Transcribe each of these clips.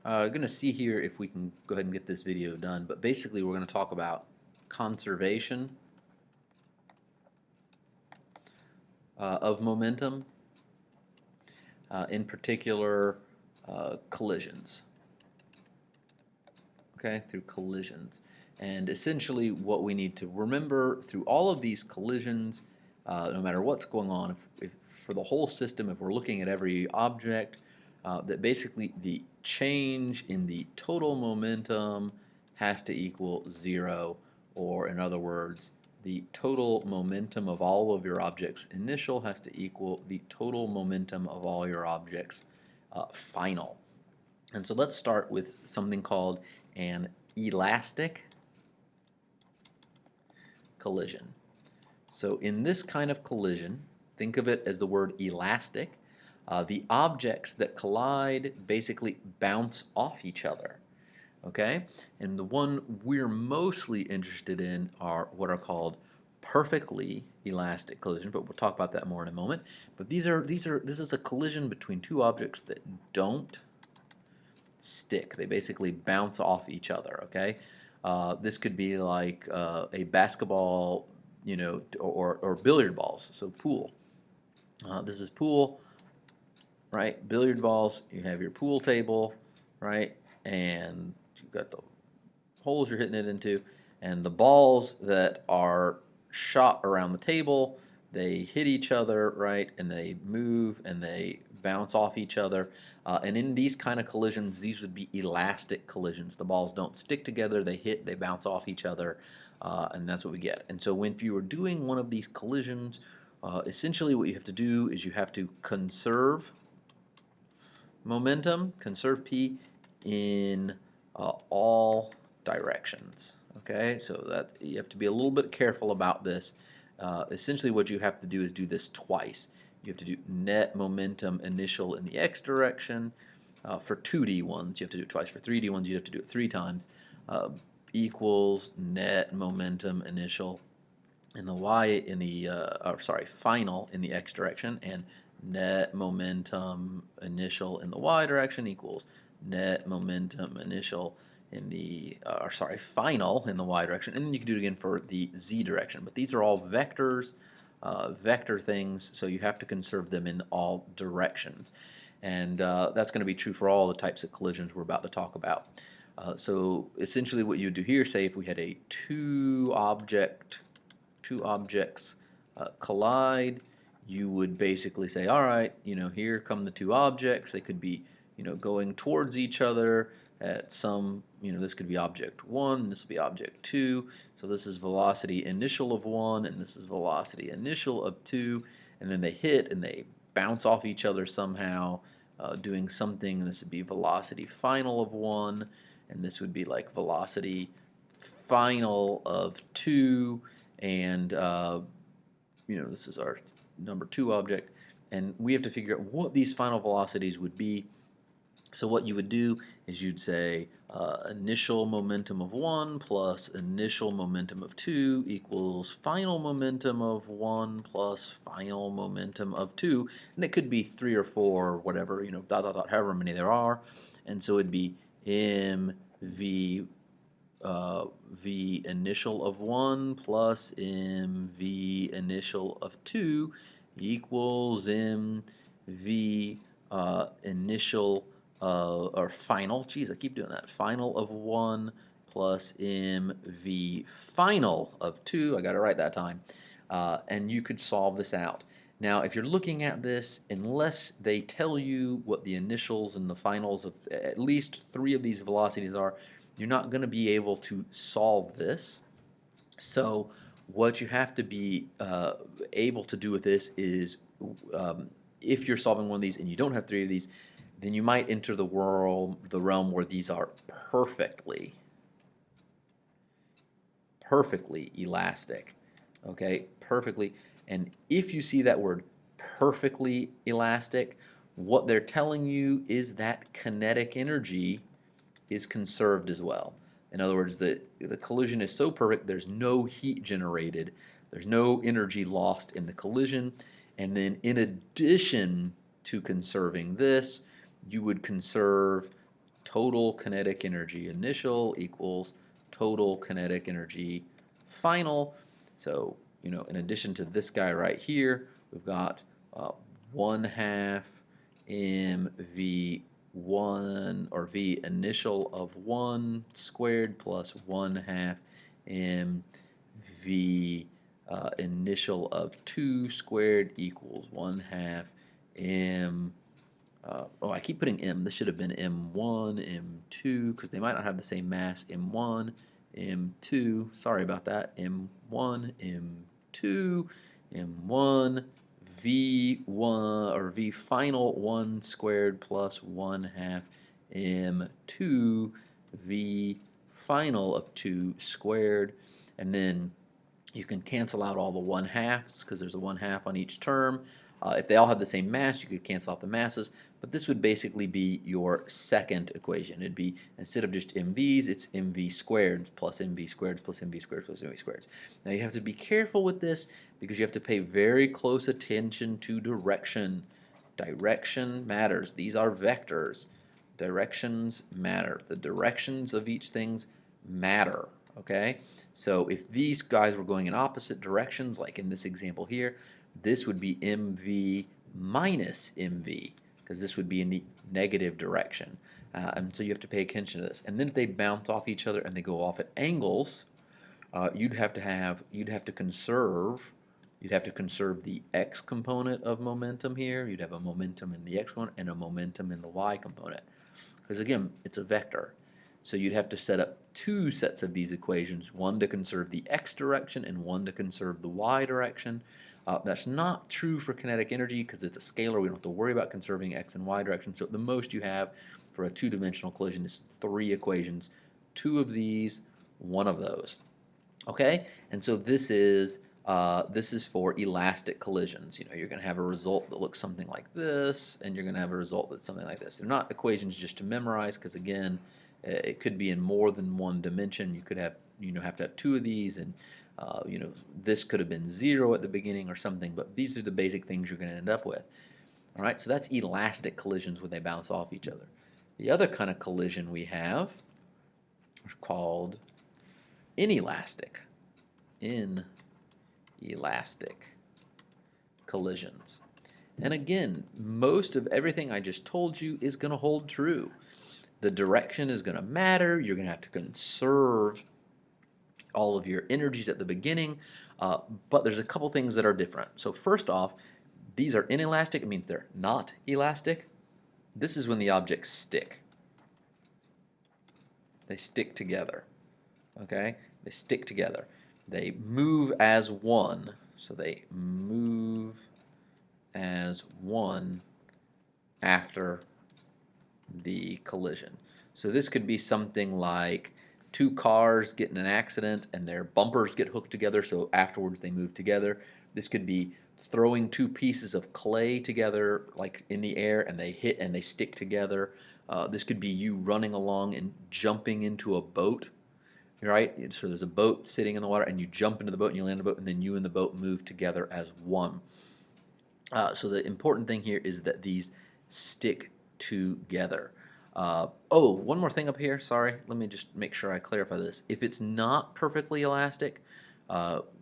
Going to see here if we can go ahead and get this video done, but basically we're going to talk about conservation of momentum, in particular collisions, okay, through collisions. And essentially what we need to remember through all of these collisions, no matter what's going on, if for the whole system, if we're looking at every object, that basically the change in the total momentum has to equal 0, or in other words, the total momentum of all of your objects initial has to equal the total momentum of all your objects final. And so let's start with something called an elastic collision. So in this kind of collision, think of it as the word elastic. The objects that collide basically bounce off each other. Okay? And the one we're mostly interested in are what are called perfectly elastic collisions, but we'll talk about that more in a moment. But this is a collision between two objects that don't stick. They basically bounce off each other, okay? This could be like a basketball, or billiard balls, so pool. This is pool, right? Billiard balls, you have your pool table, right? And you've got the holes you're hitting it into, and the balls that are shot around the table, they hit each other, right? And they move and they bounce off each other. And in these kind of collisions, these would be elastic collisions. The balls don't stick together, they hit, they bounce off each other, and that's what we get. And so when you are doing one of these collisions, essentially what you have to do is you have to conserve momentum, conserve P in all directions. Okay, so that you have to be a little bit careful about this. Essentially what you have to do is do this twice. You have to do net momentum initial in the x direction. For 2D ones, you have to do it twice. For 3D ones, you have to do it 3 times. Equals net momentum initial in the final in the x direction, and net momentum initial in the y direction equals net momentum initial in the final in the y direction, and then you can do it again for the z direction. But these are all vectors, vector things, so you have to conserve them in all directions, and that's going to be true for all the types of collisions we're about to talk about. So essentially what you would do here, say if we had a two objects collide, you would basically say, all right, here come the two objects. They could be, going towards each other at some, this could be object 1, this will be object 2. So this is velocity initial of 1, and this is velocity initial of 2. And then they hit and they bounce off each other somehow, doing something. This would be velocity final of 1, and this would be like velocity final of 2. And this is our number 2 object, and we have to figure out what these final velocities would be. So what you would do is you'd say initial momentum of 1 plus initial momentum of 2 equals final momentum of 1 plus final momentum of 2, and it could be 3 or 4 or whatever, dot dot dot, however many there are. And so it'd be mv v initial of 1 plus mv initial of 2 equals mv initial or final, geez, I keep doing that, final of 1 plus mv final of 2, I got it right that time, and you could solve this out. Now, if you're looking at this, unless they tell you what the initials and the finals of at least 3 of these velocities are, you're not going to be able to solve this. So what you have to be able to do with this is, if you're solving one of these and you don't have 3 of these, then you might enter the realm where these are perfectly elastic. Okay, perfectly. And if you see that word perfectly elastic, what they're telling you is that kinetic energy is conserved as well. In other words, the collision is so perfect, there's no heat generated, there's no energy lost in the collision, and then in addition to conserving this, you would conserve total kinetic energy initial equals total kinetic energy final. So, you know, in addition to this guy right here, we've got 1/2 mv1 or v initial of 1 squared plus 1/2 mv initial of 2 squared equals 1/2 m. Oh, I keep putting m. This should have been m1, m2, because they might not have the same mass. m1, m2. Sorry about that. m1, m2, m1, v1 or v final 1 squared plus 1/2 m2 v final of 2 squared, and then you can cancel out all the 1/2s because there's a 1/2 on each term. If they all have the same mass, you could cancel out the masses, but this would basically be your second equation. It'd be, instead of just mv's, it's mv squared plus mv squared plus mv squared plus mv squared. Now you have to be careful with this because you have to pay very close attention to direction. Direction matters. These are vectors. Directions matter. The directions of each things matter, okay? So if these guys were going in opposite directions, like in this example here, this would be mv minus mv, because this would be in the negative direction. And so you have to pay attention to this. And then if they bounce off each other and they go off at angles, you'd have to conserve the x component of momentum here. You'd have a momentum in the x component and a momentum in the y component, because again, it's a vector. So you'd have to set up two sets of these equations, one to conserve the x direction and one to conserve the y direction. That's not true for kinetic energy because it's a scalar. We don't have to worry about conserving x and y direction. So the most you have for a two-dimensional collision is 3 equations, 2 of these, 1 of those. Okay, and so this is for elastic collisions. You know, you're going to have a result that looks something like this, and you're going to have a result that's something like this. They're not equations just to memorize, because again, it could be in more than one dimension. You could have, have to have 2 of these, and this could have been 0 at the beginning or something. But these are the basic things you're going to end up with. All right, so that's elastic collisions when they bounce off each other. The other kind of collision we have is called inelastic. Inelastic collisions. And again, most of everything I just told you is going to hold true. The direction is going to matter. You're going to have to conserve all of your energies at the beginning, but there's a couple things that are different. So first off, these are inelastic. It means they're not elastic. This is when the objects stick. They stick together. Okay? They stick together. They move as one. So they move as one after the collision. So this could be something like 2 cars get in an accident and their bumpers get hooked together, so afterwards they move together. This could be throwing 2 pieces of clay together, like in the air, and they hit and they stick together. This could be you running along and jumping into a boat, right? So there's a boat sitting in the water, and you jump into the boat and you land in the boat, and then you and the boat move together as one. So the important thing here is that these stick together. Oh, one more thing up here. Sorry, let me just make sure I clarify this. If it's not perfectly elastic,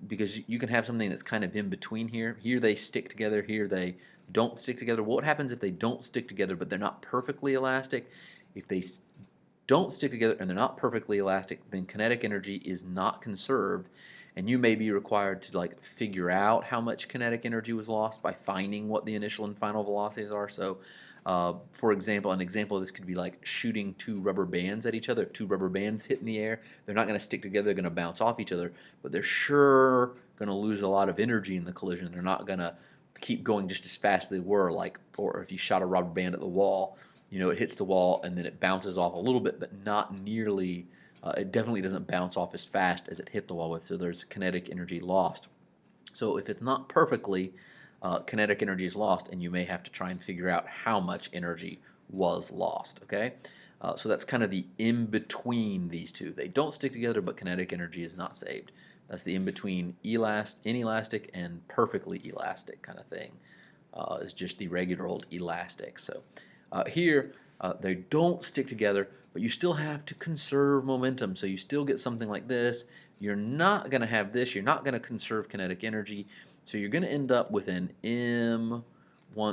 because you can have something that's kind of in between here. Here they stick together, here they don't stick together. What happens if they don't stick together but they're not perfectly elastic? If they don't stick together and they're not perfectly elastic, then kinetic energy is not conserved, and you may be required to like figure out how much kinetic energy was lost by finding what the initial and final velocities are. So for example, an example of this could be like shooting 2 rubber bands at each other. If 2 rubber bands hit in the air, they're not going to stick together, they're going to bounce off each other, but they're sure going to lose a lot of energy in the collision. They're not going to keep going just as fast as they were, like, or if you shot a rubber band at the wall, it hits the wall and then it bounces off a little bit, but not nearly, it definitely doesn't bounce off as fast as it hit the wall with, so there's kinetic energy lost. So if it's not perfectly, kinetic energy is lost, and you may have to try and figure out how much energy was lost, okay? So that's kind of the in-between these two. They don't stick together, but kinetic energy is not saved. That's the in-between inelastic and perfectly elastic kind of thing. It's just the regular old elastic. So here, They don't stick together, but you still have to conserve momentum. So you still get something like this. You're not going to have this. You're not going to conserve kinetic energy. So you're going to end up with an M1.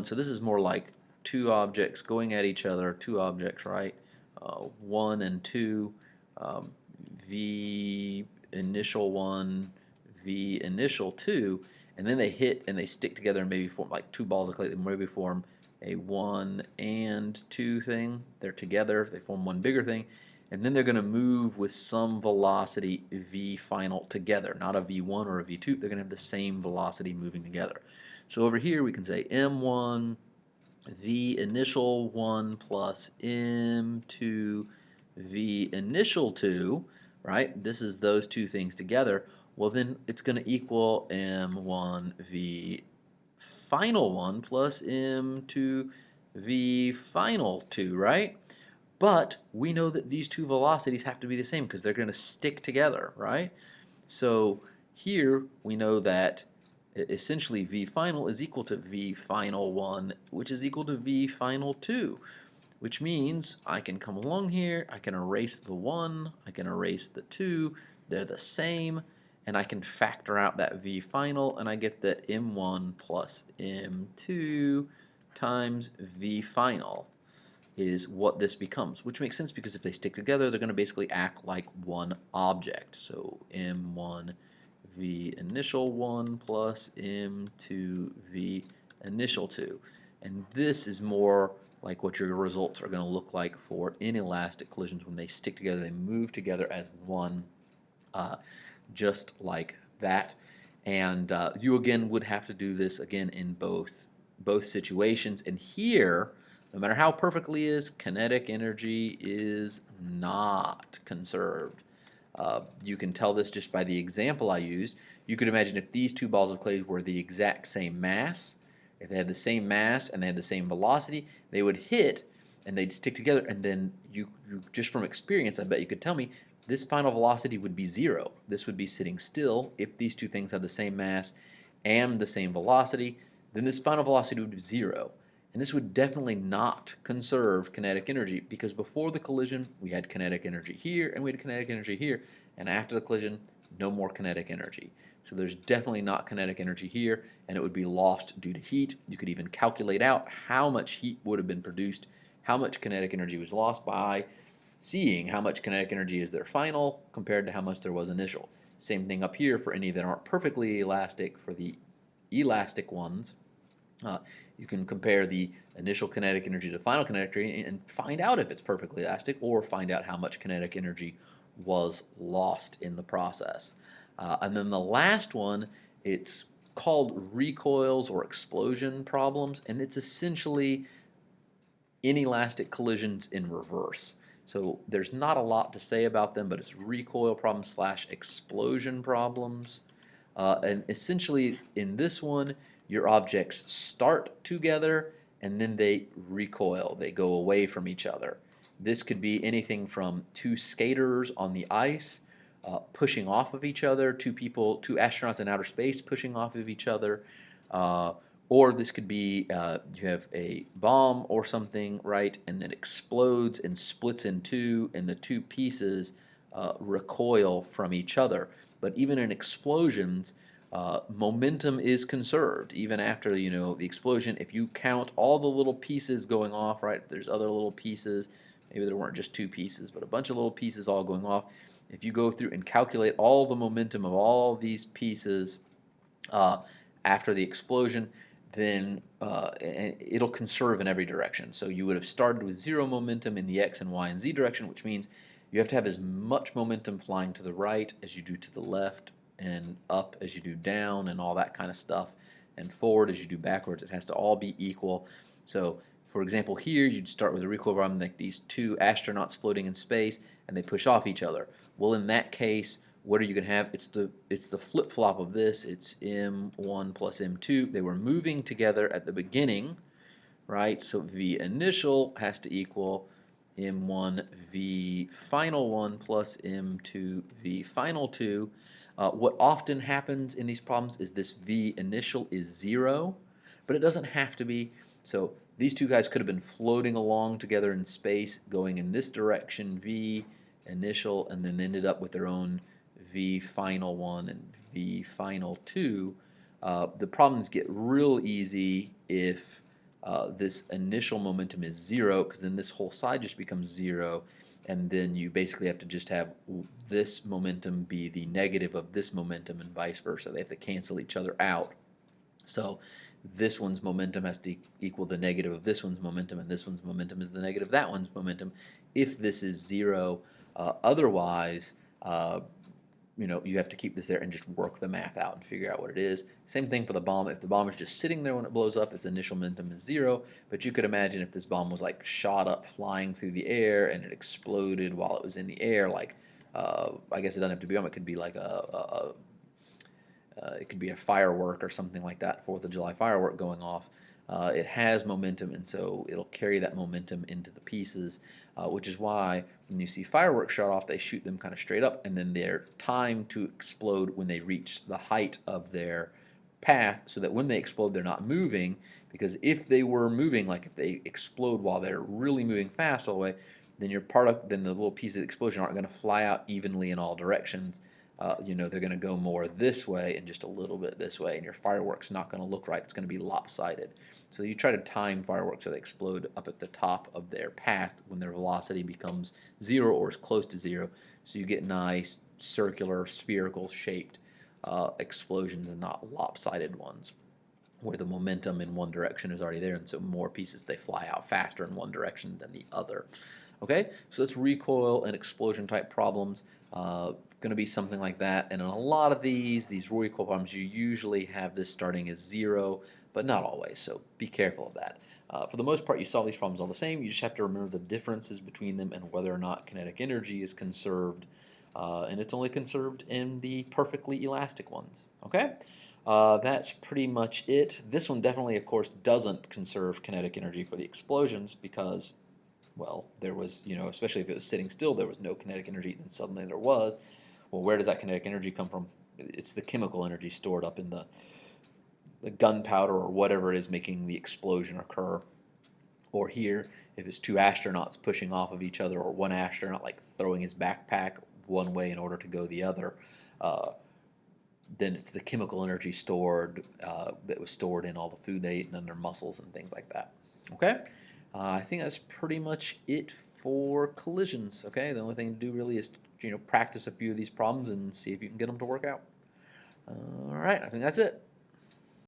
So this is more like two objects going at each other, two objects, right? 1 and 2, V initial 1, V initial 2, and then they hit and they stick together and maybe form like two balls of clay. They maybe form a 1 and 2 thing. They're together, they form one bigger thing, and then they're going to move with some velocity V final together, not a V1 or a V2. They're going to have the same velocity moving together. So over here we can say M1 V initial 1 plus M2 V initial 2, right? This is those two things together. Well, then it's going to equal M1 V final 1 plus M2 V final 2, right? But we know that these two velocities have to be the same because they're going to stick together, right? So here we know that essentially V final is equal to V final 1, which is equal to V final 2, which means I can come along here, I can erase the 1, I can erase the 2, they're the same, and I can factor out that V final, and I get that M1 plus M2 times V final is what this becomes, which makes sense because if they stick together, they're going to basically act like one object. So M1 V initial 1 plus M2 V initial 2. And this is more like what your results are going to look like for inelastic collisions when they stick together, they move together as one, just like that. And you again would have to do this again in both situations. And here, no matter how perfectly it is, kinetic energy is not conserved. You can tell this just by the example I used. You could imagine if these two balls of clay were the exact same mass, if they had the same mass and they had the same velocity, they would hit and they'd stick together, and then you just from experience, I bet you could tell me this final velocity would be 0. This would be sitting still if these two things had the same mass and the same velocity. Then this final velocity would be 0. And this would definitely not conserve kinetic energy because before the collision we had kinetic energy here and we had kinetic energy here, and after the collision no more kinetic energy. So there's definitely not kinetic energy here, and it would be lost due to heat. You could even calculate out how much heat would have been produced, how much kinetic energy was lost by seeing how much kinetic energy is there final compared to how much there was initial. Same thing up here for any that aren't perfectly elastic. For the elastic ones, you can compare the initial kinetic energy to final kinetic energy and find out if it's perfectly elastic or find out how much kinetic energy was lost in the process. And then the last one, it's called recoils or explosion problems, and it's essentially inelastic collisions in reverse. So there's not a lot to say about them, but it's recoil problems slash explosion problems. And essentially in this one, your objects start together and then they recoil. They go away from each other. This could be anything from two skaters on the ice pushing off of each other, two astronauts in outer space pushing off of each other, or this could be you have a bomb or something, right, and then explodes and splits in two, and the two pieces recoil from each other. But even in explosions, momentum is conserved even after the explosion. If you count all the little pieces going off, right, there's other little pieces. Maybe there weren't just two pieces, but a bunch of little pieces all going off. If you go through and calculate all the momentum of all these pieces after the explosion, then it'll conserve in every direction. So you would have started with 0 momentum in the x and y and z direction, which means you have to have as much momentum flying to the right as you do to the left, and up as you do down, and all that kind of stuff, and forward as you do backwards. It has to all be equal. So for example, here you'd start with a recoil problem like these two astronauts floating in space, and they push off each other. Well, in that case, what are you going to have? It's the flip-flop of this. It's M1 plus M2. They were moving together at the beginning, right? So V initial has to equal M1 V final 1 plus M2 V final 2. What often happens in these problems is this V initial is 0, but it doesn't have to be. So these two guys could have been floating along together in space, going in this direction, v initial, and then ended up with their own v final 1 and v final 2. The problems get real easy if this initial momentum is 0, because then this whole side just becomes 0, and then you basically have to just have this momentum be the negative of this momentum and vice versa. They have to cancel each other out. So this one's momentum has to equal the negative of this one's momentum, and this one's momentum is the negative of that one's momentum if this is 0. Otherwise, you have to keep this there and just work the math out and figure out what it is. Same thing for the bomb. If the bomb is just sitting there when it blows up, its initial momentum is 0. But you could imagine if this bomb was like shot up flying through the air and it exploded while it was in the air, like I guess it doesn't have to be bomb. It could be like it could be a firework or something like that, 4th of July firework going off. It has momentum, and so it'll carry that momentum into the pieces, which is why when you see fireworks shot off, they shoot them kind of straight up, and then they're timed to explode when they reach the height of their path, so that when they explode, they're not moving, because if they were moving, like if they explode while they're really moving fast all the way, then then the little pieces of the explosion aren't going to fly out evenly in all directions. They're going to go more this way and just a little bit this way, and your fireworks not going to look right. It's going to be lopsided. So you try to time fireworks so they explode up at the top of their path when their velocity becomes 0 or as close to 0. So you get nice circular, spherical shaped explosions and not lopsided ones, where the momentum in one direction is already there, and so more pieces, they fly out faster in one direction than the other. Okay, so that's recoil and explosion type problems. Going to be something like that, and in a lot of these recoil problems, you usually have this starting as 0, but not always, so be careful of that. For the most part, you solve these problems all the same. You just have to remember the differences between them and whether or not kinetic energy is conserved, and it's only conserved in the perfectly elastic ones. Okay? That's pretty much it. This one definitely, of course, doesn't conserve kinetic energy for the explosions because, well, there was, especially if it was sitting still, there was no kinetic energy, then suddenly there was. Well, where does that kinetic energy come from? It's the chemical energy stored up in the gunpowder or whatever it is making the explosion occur. Or here, if it's two astronauts pushing off of each other, or one astronaut like throwing his backpack one way in order to go the other, then it's the chemical energy stored that was stored in all the food they ate and in their muscles and things like that. Okay? I think that's pretty much it for collisions. Okay, the only thing to do really is practice a few of these problems and see if you can get them to work out. All right, I think that's it.